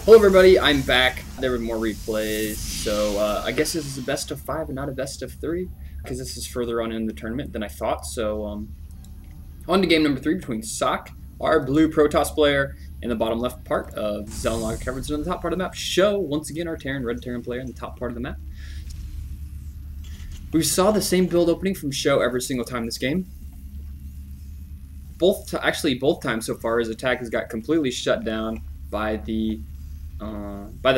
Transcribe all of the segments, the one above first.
Hello everybody, I'm back. There were more replays, so I guess this is a best of 5 and not a best of 3, because this is further on in the tournament than I thought. So on to game number 3 between aTnSocke, our blue Protoss player, in the bottom left part of Zelnlog coverage, and on the top part of the map, Sjow, once again our red Terran player in the top part of the map. We saw the same build opening from Sjow every single time this game. Both times so far, his attack has got completely shut down by the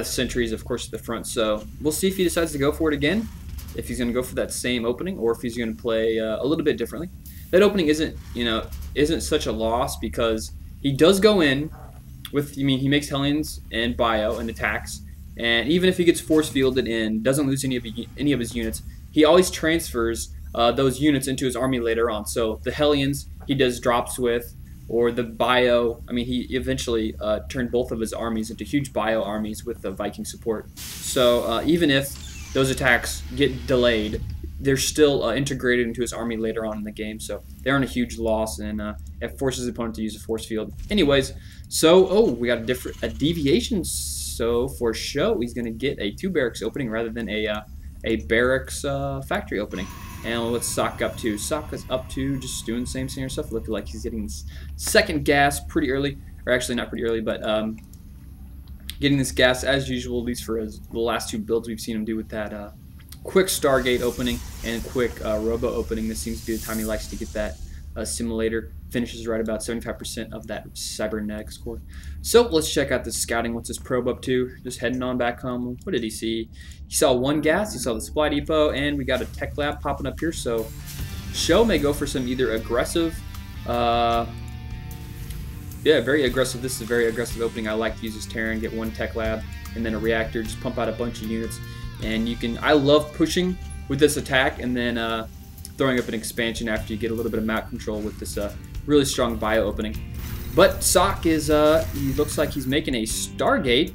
sentries, of course, at the front. So we'll see if he decides to go for it again, if he's going to go for that same opening, or if he's going to play a little bit differently. That opening isn't such a loss, because he does go in with, he makes Hellions and Bio and attacks, and even if he gets force fielded and doesn't lose any of his units, he always transfers those units into his army later on. So the Hellions he does drops with, or the Bio, he eventually turned both of his armies into huge Bio armies with the Viking support. So even if those attacks get delayed, they're still integrated into his army later on in the game. So they aren't a huge loss, and it forces the opponent to use a force field. Anyways, so we got a deviation. So for Sjow, he's going to get a 2 barracks opening rather than a barracks factory opening. And what's aTnSocke up to? aTnSocke is up to just doing the same stuff. Looking like he's getting this second gas pretty early. Or actually not pretty early, but getting this gas as usual, at least for the last 2 builds we've seen him do with that quick Stargate opening and quick Robo opening. This seems to be the time he likes to get that simulator. Finishes right about 75% of that cybernetic score. So let's check out the scouting. What's his probe up to? Just heading on back home. What did he see? He saw 1 gas, he saw the supply depot, and we got a tech lab popping up here. So Sjow may go for some either aggressive, very aggressive. This is a very aggressive opening. I like to use this Terran, get 1 tech lab and then a reactor, just pump out a bunch of units. And I love pushing with this attack and then throwing up an expansion after you get a little bit of map control with this really strong Bio opening. But aTnSocke is, he looks like he's making a Stargate.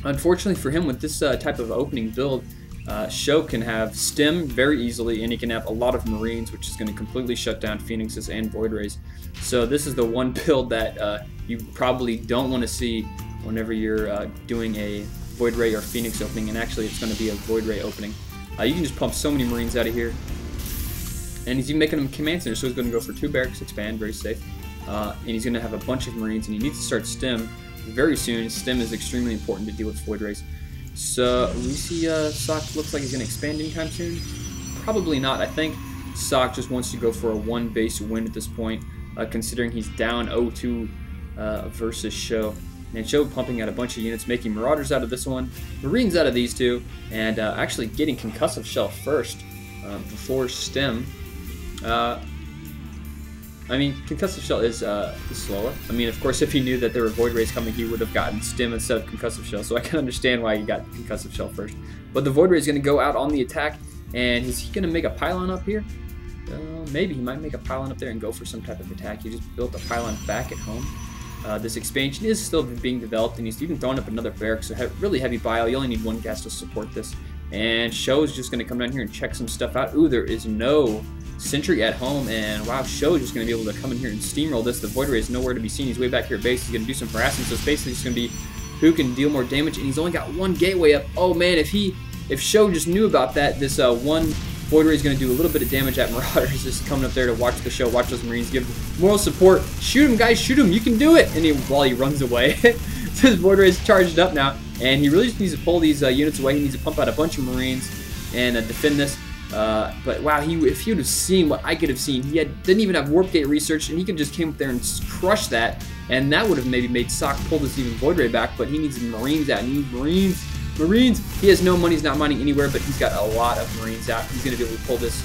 Unfortunately for him, with this type of opening build, Sjow can have stem very easily, and he can have a lot of Marines, which is going to completely shut down Phoenixes and Void Rays. So this is the one build that you probably don't want to see whenever you're doing a Void Ray or Phoenix opening, and actually it's going to be a Void Ray opening. You can just pump so many Marines out of here. And he's even making them command center, so he's going to go for 2 barracks expand, very safe. And he's going to have a bunch of Marines, and he needs to start stem very soon. Stem is extremely important to deal with Void Rays. So we see aTnSocke looks like he's going to expand anytime soon. Probably not. I think aTnSocke just wants to go for a 1 base win at this point, considering he's down 0-2 versus Sjow. And Sjow pumping out a bunch of units, making Marauders out of this one, Marines out of these 2, and actually getting Concussive Shell first before Stem. Concussive Shell is slower. Of course, if he knew that there were Void Rays coming, he would have gotten Stem instead of Concussive Shell, so I can understand why he got Concussive Shell first. But the Void Ray is going to go out on the attack, and is he going to make a pylon up here? Maybe he might make a pylon up there and go for some type of attack. He just built a pylon back at home. This expansion is still being developed, and he's even throwing up another barrack, so really heavy Bio. You only need 1 gas to support this. And Sjow is just going to come down here and check some stuff out. Ooh, there is no sentry at home, and wow, Sjow is just going to be able to come in here and steamroll this. The Void Ray is nowhere to be seen. He's way back here at base. He's going to do some harassment, so it's basically just going to be who can deal more damage, and he's only got 1 gateway up. Oh man, if Sjow just knew about that, this 1 Void Ray is going to do a little bit of damage at Marauders, just coming up there to watch the show, watch those Marines, give moral support. Shoot him, guys, shoot him, you can do it! And while he runs away, so his Void Ray is charged up now, and he really just needs to pull these units away. He needs to pump out a bunch of Marines and defend this. But wow, if he would have seen what I could have seen, didn't even have Warp Gate research, and he could just came up there and crushed that, and that would have maybe made aTnSocke pull this even Void Ray back. But he needs Marines out. He needs Marines. He has no money. He's not mining anywhere, but he's got a lot of Marines out. He's going to be able to pull this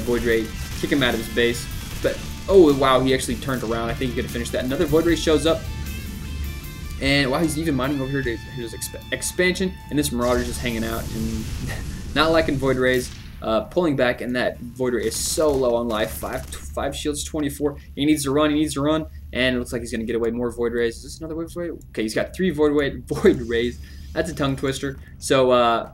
Void Ray, kick him out of his base. But oh wow, he actually turned around. I think he could have finished that. Another Void Ray shows up. And wow, he's even mining over here to his expansion, and this Marauder's just hanging out and not liking Void Rays, pulling back, and that Void Ray is so low on life. 5 shields, 24. He needs to run, and it looks like he's going to get away more Void Rays. Is this another Void Ray? Okay, he's got 3 Void Rays. That's a tongue twister. So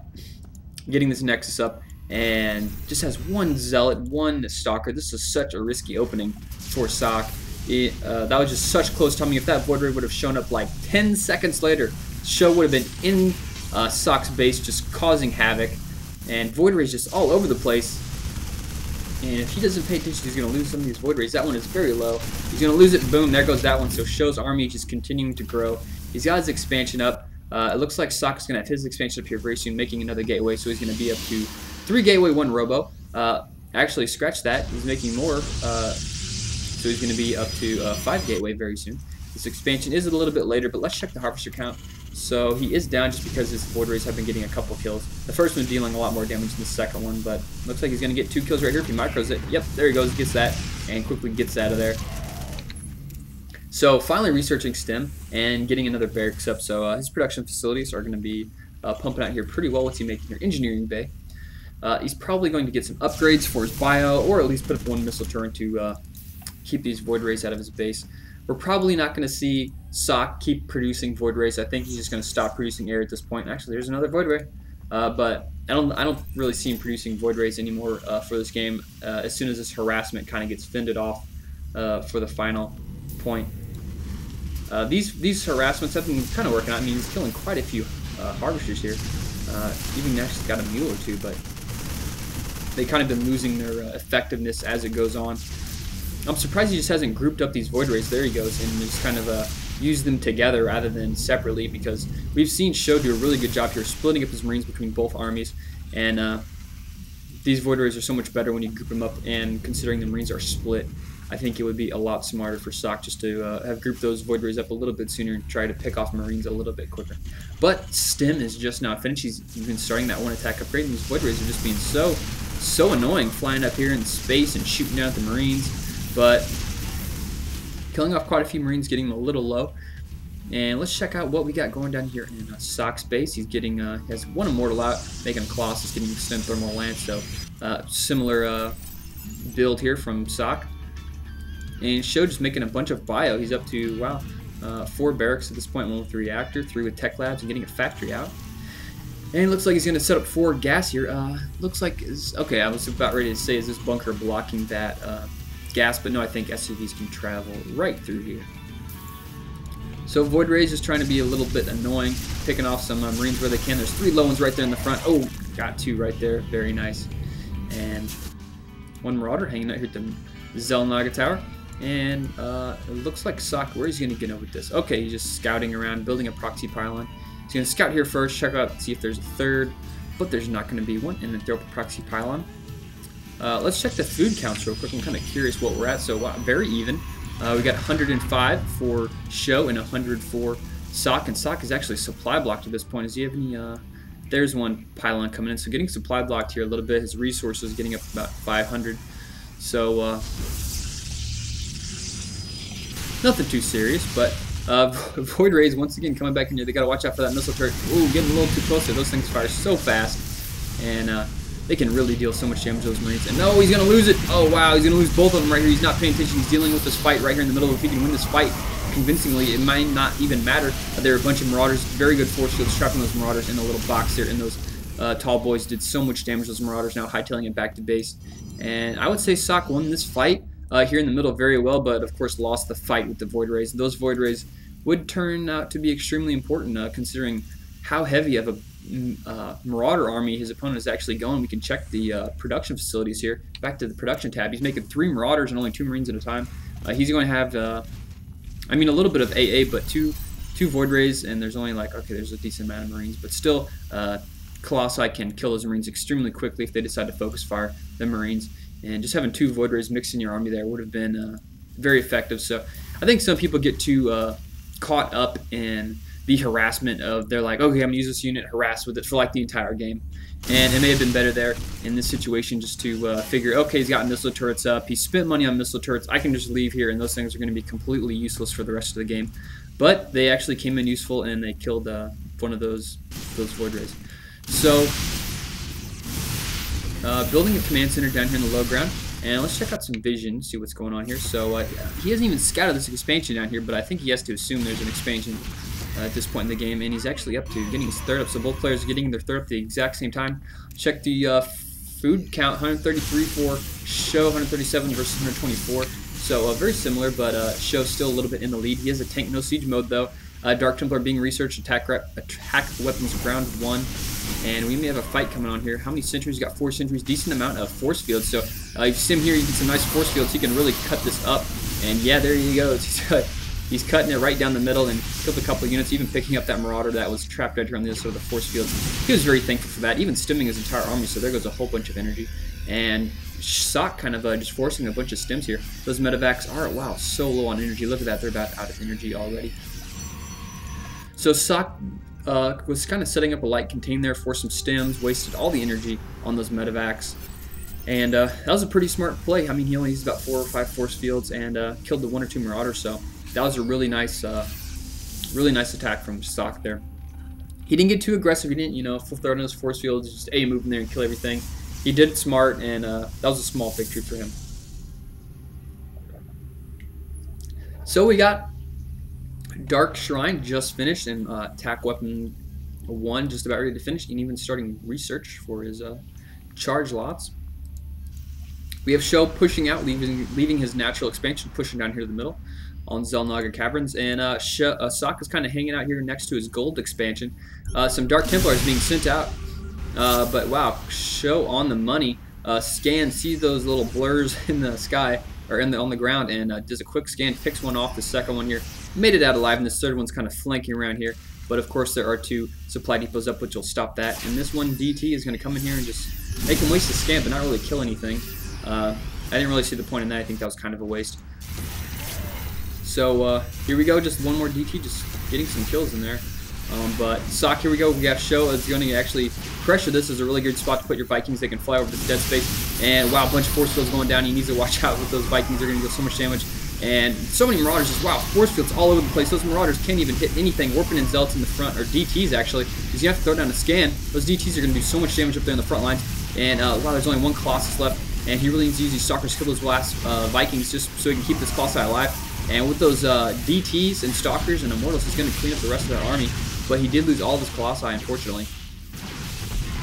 getting this Nexus up, and just has 1 Zealot, 1 Stalker. This is such a risky opening for aTnSocke. That was just such close timing. If that Void Ray would have shown up like 10 seconds later, Sjow would have been in Socke's base just causing havoc, and Void Ray's just all over the place. And if he doesn't pay attention, he's going to lose some of these Void Rays. That one is very low. He's going to lose it. Boom, there goes that one. So Sjow's army just continuing to grow. He's got his expansion up. It looks like Socke's going to have his expansion up here very soon, making another gateway. So he's going to be up to 3 gateway, 1 robo. Actually, scratch that. He's making more. So he's going to be up to 5 gateway very soon. This expansion is a little bit later, but let's check the harvester count. So he is down just because his Void Rays have been getting a couple kills. The first one dealing a lot more damage than the second one, but looks like he's going to get 2 kills right here if he micros it. Yep, there he goes, gets that, and quickly gets out of there. So finally researching STEM and getting another barracks up. So his production facilities are going to be pumping out here pretty well. What's he making here? Engineering bay. He's probably going to get some upgrades for his bio, or at least put up 1 missile turret to keep these Void Rays out of his base. We're probably not going to see Socke keep producing Void Rays. I think he's just going to stop producing air at this point. Actually, there's another Void Ray, but I don't really see him producing Void Rays anymore for this game. As soon as this harassment kind of gets fended off for the final point. These harassments have been kind of working out. I mean, he's killing quite a few harvesters here. Even actually got a mule or 2, but they kind of been losing their effectiveness as it goes on. I'm surprised he just hasn't grouped up these Void Rays. There he goes, and just kind of used them together rather than separately, because we've seen Sjow do a really good job here splitting up his Marines between both armies, and these Void Rays are so much better when you group them up, and considering the Marines are split, I think it would be a lot smarter for Socke just to have grouped those Void Rays up a little bit sooner and try to pick off Marines a little bit quicker. But STEM is just now finished. He's been starting that 1 attack upgrade, and these Void Rays are just being so annoying, flying up here in space and shooting out the Marines. But killing off quite a few Marines, getting them a little low. And let's check out what we got going down here in Socke's base. He's getting, he has 1 immortal out, making Colossus, getting extended thermal lance. So similar build here from Socke. And Sjow just making a bunch of bio. He's up to, wow, 4 barracks at this point, 1 with the reactor, 3 with tech labs, and getting a factory out. And it looks like he's going to set up 4 gas here. Looks like, okay, I was about ready to say, is this bunker blocking that gas, but no, I think SCVs can travel right through here. So Void Rays is trying to be a little bit annoying, picking off some Marines where they can. There's 3 low ones right there in the front. Oh, got 2 right there. Very nice. And 1 Marauder hanging out here at the Zelnaga Tower. And it looks like Socke, where is he going to get over this? Okay, he's just scouting around, building a proxy pylon. He's going to scout here first, check out, see if there's a 3rd, but there's not going to be one, and then throw up a proxy pylon. Let's check the food counts real quick. I'm kind of curious what we're at. So wow, very even. We got 105 for Sjow and 100 for Socke. And Socke is actually supply blocked at this point. Does he have any? There's 1 pylon coming in. So getting supply blocked here a little bit. His resources getting up about 500. So nothing too serious. But Void Rays once again coming back in here. They got to watch out for that missile turret. Ooh, getting a little too close there. Those things fire so fast. And they can really deal so much damage to those Marines. And no, he's going to lose it. Oh, wow, he's going to lose both of them right here. He's not paying attention. He's dealing with this fight right here in the middle. If he can win this fight convincingly, it might not even matter. There are a bunch of Marauders. Very good force fields, trapping those Marauders in a little box there. And those tall boys did so much damage to those Marauders, now hightailing it back to base. And I would say Socke won this fight here in the middle very well, but of course lost the fight with the Void Rays. Those Void Rays would turn out to be extremely important considering how heavy of a Marauder army his opponent is actually going. We can check the production facilities here. Back to the production tab. He's making 3 Marauders and only 2 Marines at a time. He's going to have, I mean, a little bit of AA, but two Void Rays, and there's only like, okay, there's a decent amount of Marines, but still, Colossi can kill those Marines extremely quickly if they decide to focus fire the Marines. And just having 2 Void Rays mixed in your army there would have been very effective. So I think some people get too caught up in the harassment of, they're like, okay, I'm gonna use this unit, harass with it for like the entire game, and it may have been better there in this situation just to figure, okay, he's got missile turrets up, he spent money on missile turrets, I can just leave here and those things are going to be completely useless for the rest of the game. But they actually came in useful and they killed one of those Void Rays. So building a command center down here in the low ground, and let's check out some vision, see what's going on here. So he hasn't even scouted this expansion down here, but I think he has to assume there's an expansion at this point in the game, and he's actually up to getting his 3rd up. So both players are getting their 3rd up at the exact same time. Check the food count, 133 for Sjow, 137 versus 124. So very similar, but Sjow's still a little bit in the lead. He has a tank no siege mode though. Dark Templar being researched, attack weapons ground 1. And we may have a fight coming on here. How many sentries? Got 4 sentries, decent amount of force fields. So you see him here, you get some nice force fields. He can really cut this up. And yeah, there he goes. He's cutting it right down the middle and killed a couple of units, even picking up that Marauder that was trapped right here on the other side of the force field. He was very thankful for that, even stimming his entire army, so there goes a whole bunch of energy. And Sjow kind of just forcing a bunch of stims here. Those medevacs are, wow, so low on energy. Look at that, they're about out of energy already. So Sjow was kind of setting up a light contain there for some stims, wasted all the energy on those medevacs. And that was a pretty smart play. I mean, he only used about 4 or 5 force fields and killed the 1 or 2 Marauders, so that was a really nice attack from Sjow there. He didn't get too aggressive. He didn't, full throw in his force fields, just move in there and kill everything. He did it smart, and that was a small victory for him. So we got Dark Shrine just finished, and attack weapon 1 just about ready to finish, and even starting research for his charge lots. We have Sjow pushing out, leaving his natural expansion, pushing down here to the middle on Xel'Naga Caverns, and Sjow is kind of hanging out here next to his gold expansion. Some Dark Templars being sent out, but wow, Sjow on the money. Scan, sees those little blurs in the sky, or on the ground, and does a quick scan, picks one off. The second one here made it out alive, and this third one's kind of flanking around here. But of course there are 2 supply depots up, which will stop that. And this one DT is going to come in here and just make him waste his scan, but not really kill anything. I didn't really see the point in that. I think that was kind of a waste. So here we go, just one more DT, just getting some kills in there. But Sjow, here we go. We have Sjow is going to actually pressure. This is a really good spot to put your Vikings. They can fly over this dead space. And wow, a bunch of force fields going down. He needs to watch out with those Vikings. They're going to do so much damage. And so many Marauders, just wow, force fields all over the place. Those Marauders can't even hit anything. Warping and Zealots in the front, or DTs actually, because you have to throw down a scan. Those DTs are going to do so much damage up there in the front lines. And wow, there's only 1 Colossus left. And he really needs to use these Stalkers to kill those last Vikings just so he can keep this Colossi alive. And with those DTs and Stalkers and Immortals, he's going to clean up the rest of that army. But he did lose all of his Colossi, unfortunately.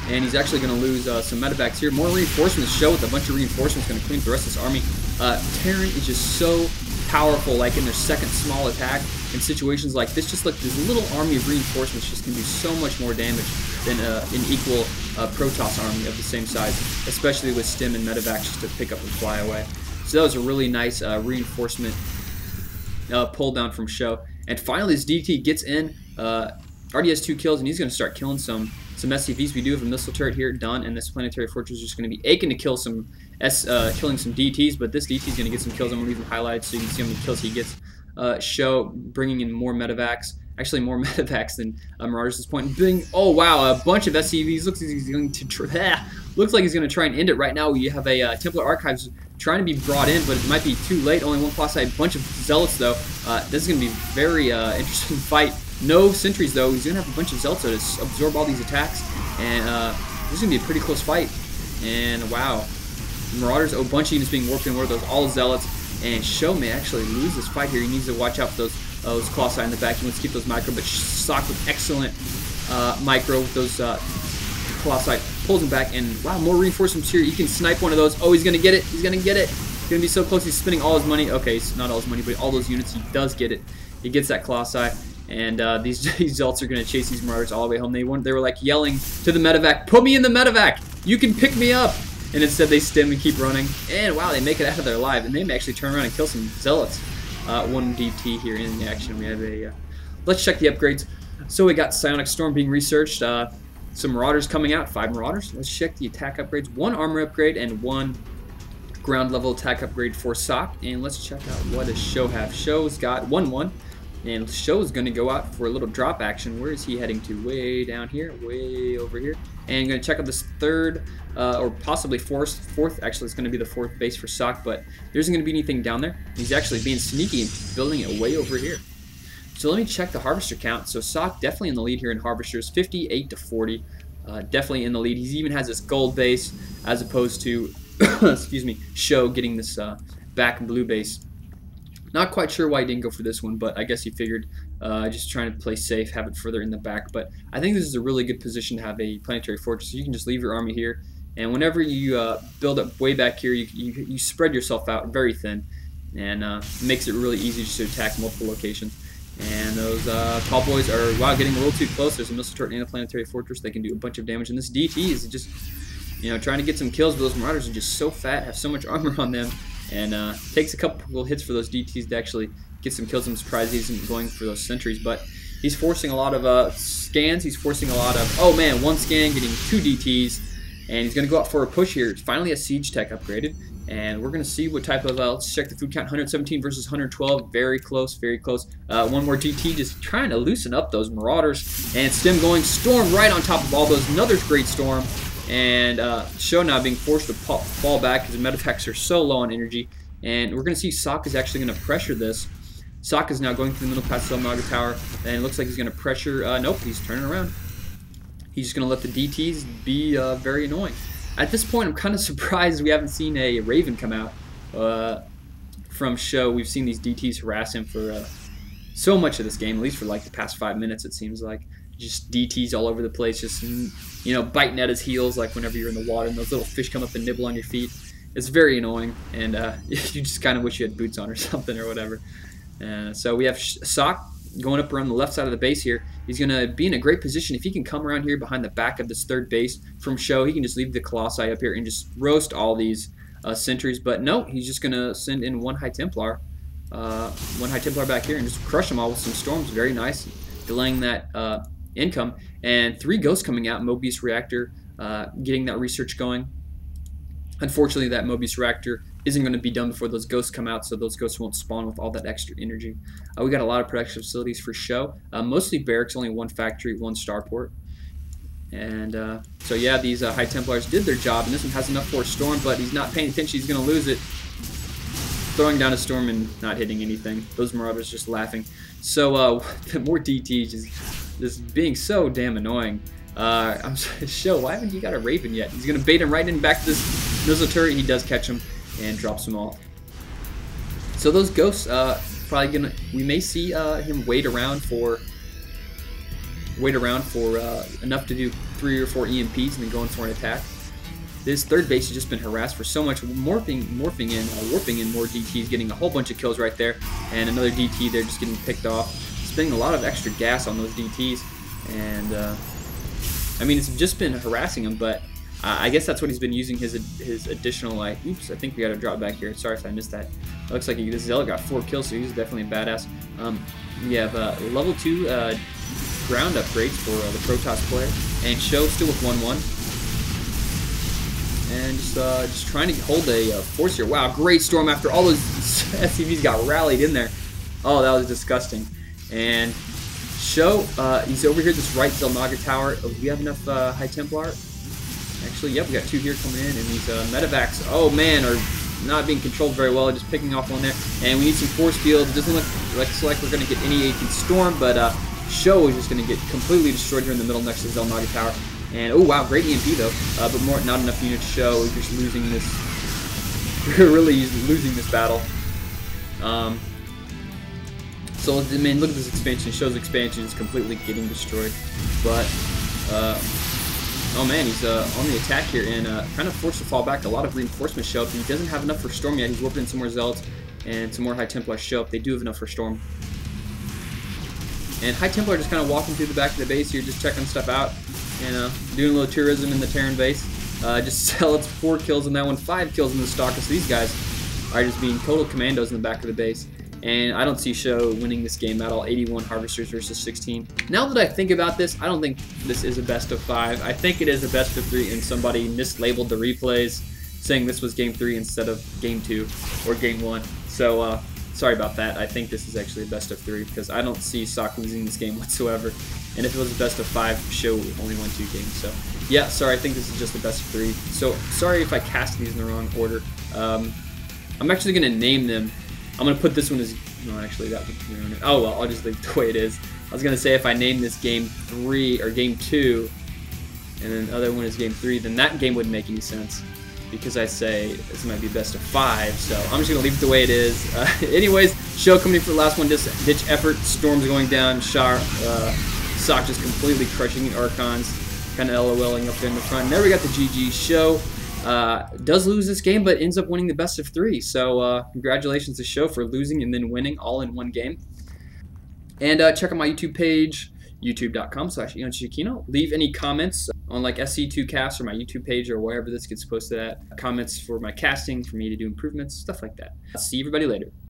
And he's actually going to lose some medevacs here. More reinforcements. Sjow with a bunch of reinforcements going to clean up the rest of this army. Terran is just so powerful, like in their second small attack. In situations like this, just like this little army of reinforcements just can do so much more damage than an equal Protoss army of the same size, especially with stim and medevacs just to pick up and fly away. So that was a really nice reinforcement pull down from Sjow. And finally, this DT gets in. Already has 2 kills, and he's going to start killing some SCVs. We do have a missile turret here done, and this planetary fortress is just going to be aching to kill some killing some DTs. But this DT is going to get some kills. I'm going to leave them highlighted so you can see how many kills he gets. Sjow bringing in more medevacs. Actually, more medevacs than Marauders at this point. Oh wow, a bunch of SCVs. Looks like he's going to try and end it right now. We have a Templar Archives trying to be brought in, but it might be too late. Only 1 Colossi, a bunch of Zealots though. This is going to be a very interesting fight. No sentries though. He's going to have a bunch of Zealots to absorb all these attacks, and this is going to be a pretty close fight. And wow, Marauders, a bunch of units being warped in. Where those all Zealots, and Sjow may actually lose this fight here. He needs to watch out for those Colossi in the back. He wants to keep those micro, but Sjow with excellent micro with those Colossi pulls him back, and wow, more reinforcements here. You can snipe one of those. Oh, he's going to get it. He's going to get it. He's going to be so close. He's spending all his money. Okay, it's not all his money, but all those units, he does get it. He gets that Colossi, and these Zealots are going to chase these Marauders all the way home. They were like yelling to the medevac, "Put me in the medevac! You can pick me up!" And instead they stim and keep running. And wow, they make it out of there alive, and they may actually turn around and kill some Zealots. 1 DT here in the action. We have a let's check the upgrades. So we got Psionic Storm being researched, some Marauders coming out, 5 Marauders. Let's check the attack upgrades. 1 armor upgrade and 1 ground level attack upgrade for Sjow. And let's check out what does Sjow have. Sjow's got 1/1, and Sjow is going to go out for a little drop action. Where is he heading to? Way down here, way over here. And going to check out this 3rd or possibly 4th. Actually, it's going to be the 4th base for Sjow, but there isn't going to be anything down there. He's actually being sneaky and building it way over here. So let me check the harvester count. So Sjow definitely in the lead here in harvesters, 58 to 40. Definitely in the lead. He even has this gold base as opposed to, excuse me, Sjow getting this back blue base. Not quite sure why he didn't go for this one, but I guess he figured just trying to play safe, have it further in the back. But I think this is a really good position to have a planetary fortress. So you can just leave your army here, and whenever you build up way back here, you spread yourself out very thin, and it makes it really easy just to attack multiple locations. And those tall boys are, wow, getting a little too close. There's a missile turret and a planetary fortress. They can do a bunch of damage. And this DT is just, trying to get some kills, but those Marauders are just so fat, have so much armor on them. And takes a couple hits for those DTs to actually get some kills. I'm surprised he isn't going for those sentries, but he's forcing a lot of scans. He's forcing a lot of, oh man, one scan getting 2 DTs, and he's going to go out for a push here. It's finally a siege tech upgraded, and we're going to see what type of, let's check the food count, 117 versus 112, very close, very close. One more DT just trying to loosen up those Marauders, and Stim going Storm right on top of all those, another great Storm. And Sjow now being forced to fall back because the metapacks are so low on energy. And we're going to see aTnSocke is actually going to pressure this. aTnSocke is now going through the middle past the Zelmaga Tower. And it looks like he's going to pressure... nope, he's turning around. He's just going to let the DTs be very annoying. At this point, I'm kind of surprised we haven't seen a Raven come out from Sjow. We've seen these DTs harass him for so much of this game, at least for like the past 5 minutes, it seems like. Just DTs all over the place, just, biting at his heels like whenever you're in the water and those little fish come up and nibble on your feet. It's very annoying, and you just kind of wish you had boots on or something or whatever. So we have aTnSocke going up around the left side of the base here. He's going to be in a great position. If he can come around here behind the back of this third base from Sjow, he can just leave the Colossi up here and just roast all these sentries. But no, he's just going to send in one High Templar back here and just crush them all with some storms. Very nice, delaying that income. And 3 ghosts coming out. Mobius Reactor getting that research going. Unfortunately, that Mobius Reactor isn't going to be done before those ghosts come out, so those ghosts won't spawn with all that extra energy. We got a lot of production facilities for Sjow. Mostly barracks, only 1 factory, 1 starport. And so yeah, these High Templars did their job, and this one has enough for a storm, but he's not paying attention. He's going to lose it. Throwing down a storm and not hitting anything. Those Marauders just laughing. So the more DT just being so damn annoying. I'm sorry, Sjow, why haven't you got a Raven yet? He's going to bait him right in back to this missile turret. He does catch him and drops them all. So those ghosts, we may see him wait around for enough to do 3 or 4 EMPs and then go in for an attack. This third base has just been harassed for so much, warping in more DTs, getting a whole bunch of kills right there, and another DT there just getting picked off, spending a lot of extra gas on those DTs, and I mean, it's just been harassing him, but I guess that's what he's been using his additional, like, oops, I think we got to drop back here. Sorry if I missed that. It looks like this Zealot got 4 kills, so he's definitely a badass. We have level 2 ground upgrades for the Protoss player, and Sjow still with 1-1. And just trying to hold a force here. Wow, great storm after all those SCVs got rallied in there. Oh, that was disgusting. And Sjow, he's over here at this right Zelmaga Tower. Oh, do we have enough High Templar? Actually, yep, we got 2 here coming in, and these medevacs, oh man, are not being controlled very well, just picking off one there. And we need some force field. It doesn't look like we're going to get any 18th Storm, but Sjow is just going to get completely destroyed here in the middle next to the Zelmaga Tower. And, oh wow, great EMP though, but not enough units to Sjow. We're just losing this, we're really losing this battle. So, I mean, look at this expansion. Sjow's expansion is completely getting destroyed. But, oh man, he's on the attack here and kind of forced to fall back. A lot of reinforcements show up. He doesn't have enough for Storm yet. He's warping in some more Zealots and some more High Templar show up. They do have enough for Storm. And High Templar just kind of walking through the back of the base here, just checking stuff out. And doing a little tourism in the Terran base. Just Zealots, 4 kills in that one, 5 kills in the Stalker. So these guys are just being total commandos in the back of the base. And I don't see Sjow winning this game at all. 81 Harvesters versus 16. Now that I think about this, I don't think this is a best of 5. I think it is a best of 3, and somebody mislabeled the replays, saying this was Game 3 instead of Game 2 or Game 1. So, sorry about that. I think this is actually a best of 3 because I don't see aTnSocke losing this game whatsoever. And if it was a best of 5, Sjow only won 2 games. So, yeah, sorry, I think this is just a best of 3. So, sorry if I cast these in the wrong order. I'm actually going to name them. I'm going to put this one as, no, actually, that would be, oh, well, I'll just leave it the way it is. I was going to say if I name this Game 3 or Game 2, and then the other one is Game 3, then that game wouldn't make any sense. Because I say this might be best of 5, so I'm just going to leave it the way it is. Anyways, Sjow coming in for the last one, just ditch effort, Storm's going down, aTnSocke just completely crushing the Archons, kind of LOLing up there in the front. And there we got the GG. Sjow does lose this game, but ends up winning the best of 3. So congratulations to Sjow for losing and then winning all in one game. And check out my YouTube page, youtube.com/EonShikino. Leave any comments on like SC2 cast or my YouTube page or wherever this gets posted at. Comments for my casting, for me to do improvements, stuff like that. I'll see everybody later.